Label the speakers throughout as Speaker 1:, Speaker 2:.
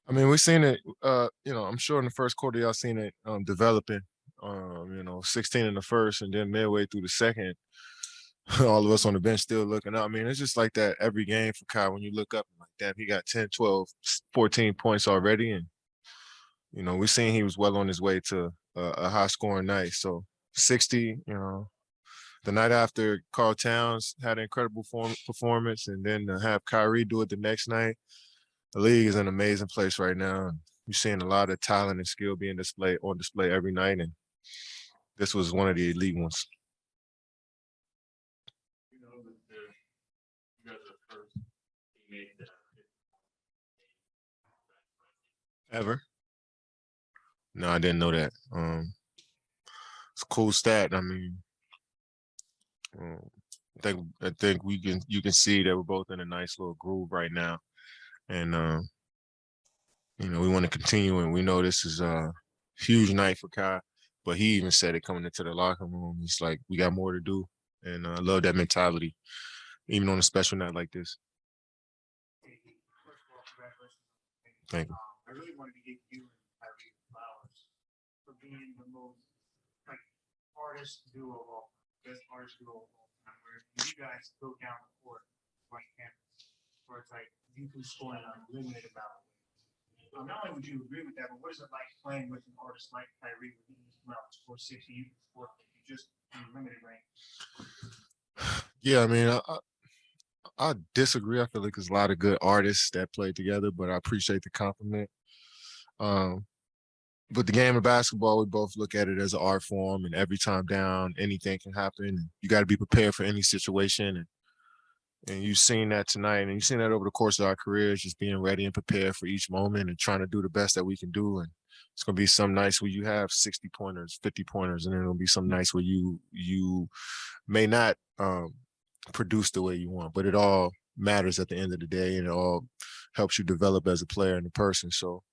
Speaker 1: I mean, we've seen it. I'm sure in the first quarter y'all seen it developing. 16 in the first, and then midway through the second, all of us on the bench still looking up. I mean, it's just like that every game for Kyle. When you look up, like, damn, he got 10, 12, 14 points already, and we seen he was well on his way to a high scoring night. So 60, the night after Carl Towns had an incredible performance, and then to have Kyrie do it the next night. The league is an amazing place right now. You're seeing a lot of talent and skill being displayed on display every night, and this was one of the elite ones.
Speaker 2: You know that you guys are first teammate that
Speaker 1: Ever? No, I didn't know that. It's a cool stat. I mean, I think you can see that we're both in a nice little groove right now, and we want to continue, and we know this is a huge night for Kai. But he even said it coming into the locker room. It's like we got more to do, and I love that mentality, even on a special night like this.
Speaker 3: First of all, congratulations.
Speaker 1: Thank you.
Speaker 3: I really wanted to give you and Kyrie flowers for being the most artist duo of all time, best artist duo of all time. Where you guys go down the court like campus, where it's like you can score an unlimited amount of ways. Not only would you agree with that, but what is it like playing with an artist like Kyrie when he can come out and score 60, you can score you just in limited range?
Speaker 1: Yeah, I mean, I disagree. I feel like there's a lot of good artists that play together, but I appreciate the compliment. But the game of basketball, we both look at it as an art form, and every time down, anything can happen. And you got to be prepared for any situation. And you've seen that tonight, and you've seen that over the course of our careers, just being ready and prepared for each moment and trying to do the best that we can do. And it's going to be some nights where you have 60 pointers, 50 pointers, and then it'll be some nights where you may not produce the way you want, but it all matters at the end of the day, and it all helps you develop as a player and a person. So,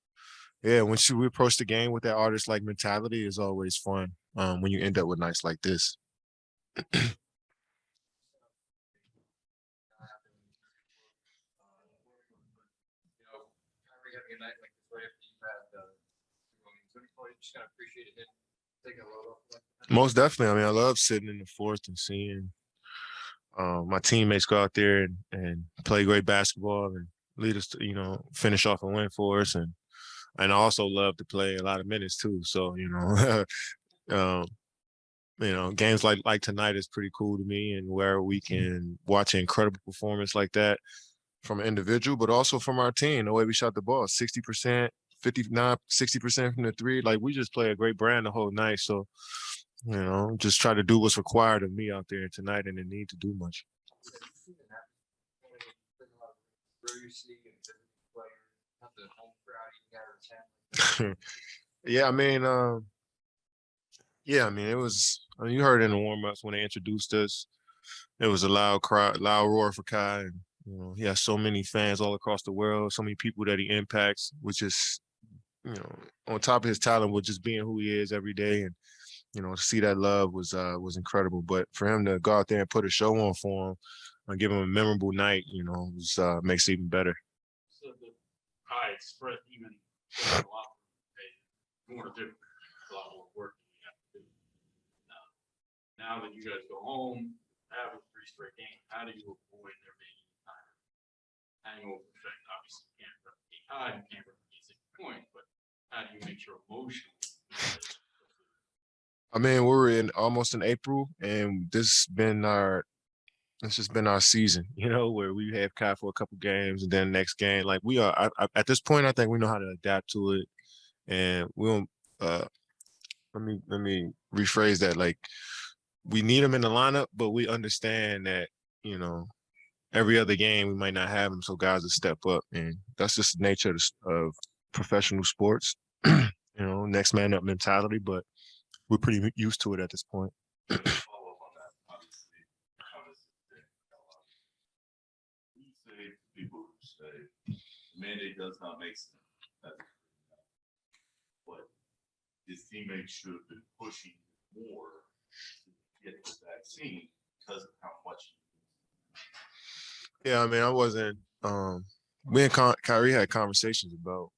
Speaker 1: yeah, when we approach the game with that artist-like mentality, is always fun when you end up with nights like this.
Speaker 4: Having a night like this right after you've had you just kind of appreciate it, taking a load off.
Speaker 1: Most definitely. I mean, I love sitting in the fourth and seeing my teammates go out there and play great basketball and lead us to, finish off a win for us. And I also love to play a lot of minutes too. So, games like tonight is pretty cool to me, and where we can watch an incredible performance like that from an individual, but also from our team, the way we shot the ball, 60%, 59, 60% from the three. Like, we just play a great brand the whole night. So, just try to do what's required of me out there tonight, and didn't need to do much. Yeah, I mean, it was. You heard in the warm-ups when they introduced us, it was a loud cry, loud roar for Kai, and he has so many fans all across the world, so many people that he impacts, which is, on top of his talent, with just being who he is every day, and to see that love was incredible. But for him to go out there and put a show on for him and give him a memorable night, makes it even better.
Speaker 2: So the high express even a lot more different, a lot more work you have to do. Now that you guys go home, have a 3 straight game, how do you avoid there being kind of hangover effect? Obviously, you can't replicate high, you can't replicate 6 points, but how do you make sure emotionally?
Speaker 1: I mean, we're almost in April, and this has just been our season, where we have Kai for a couple games, and then next game, like we are at this point, I think we know how to adapt to it, and we don't. Let me rephrase that. Like, we need him in the lineup, but we understand that every other game we might not have him, so guys will step up, and that's just the nature of professional sports. Next man up mentality, but we're pretty used to it at this point.
Speaker 2: Follow up on that, obviously, you say people who say the mandate does not make sense, but his teammates should have been pushing more to get the vaccine because of how much.
Speaker 1: Yeah, I mean, I wasn't Me and Kyrie had conversations about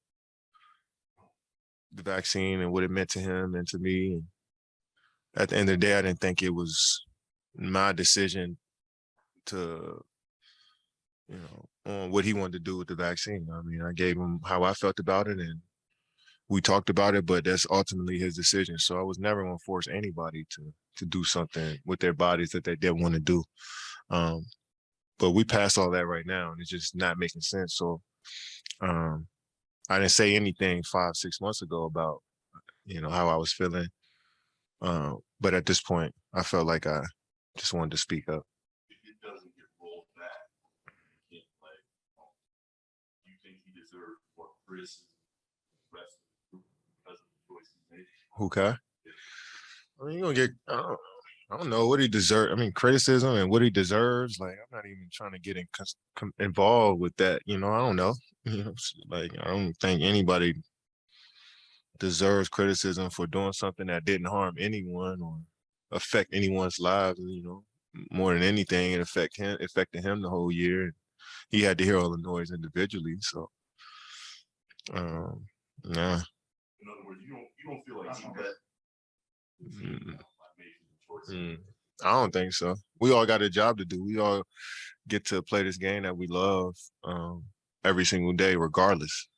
Speaker 1: the vaccine and what it meant to him and to me. And at the end of the day, I didn't think it was my decision to, on what he wanted to do with the vaccine. I mean, I gave him how I felt about it, and we talked about it, but that's ultimately his decision. So I was never going to force anybody to do something with their bodies that they didn't want to do. But we passed all that right now, and it's just not making sense. So I didn't say anything 5-6 months ago about how I was feeling. But at this point, I felt like I just wanted to speak up.
Speaker 2: If it doesn't get rolled back, you can't play. You think he deserves more criticism than the rest of the group because of the choices made?
Speaker 1: Okay. I mean, you're gonna get. I don't know what he deserves. I mean, criticism and what he deserves. Like, I'm not even trying to get involved with that. I don't know. Like, I don't think anybody deserves criticism for doing something that didn't harm anyone or affect anyone's lives. More than anything, it affected him the whole year. He had to hear all the noise individually. So, nah.
Speaker 2: In other words, you don't feel like he let the team down by making the choice.
Speaker 1: I don't think so. We all got a job to do. We all get to play this game that we love every single day, regardless.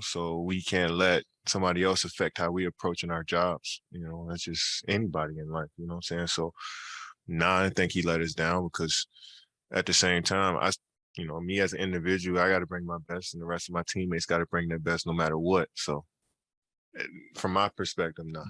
Speaker 1: So we can't let somebody else affect how we approaching our jobs. That's just anybody in life. You know what I'm saying? So, I think he let us down because at the same time, me as an individual, I got to bring my best, and the rest of my teammates got to bring their best no matter what. So, from my perspective, nah.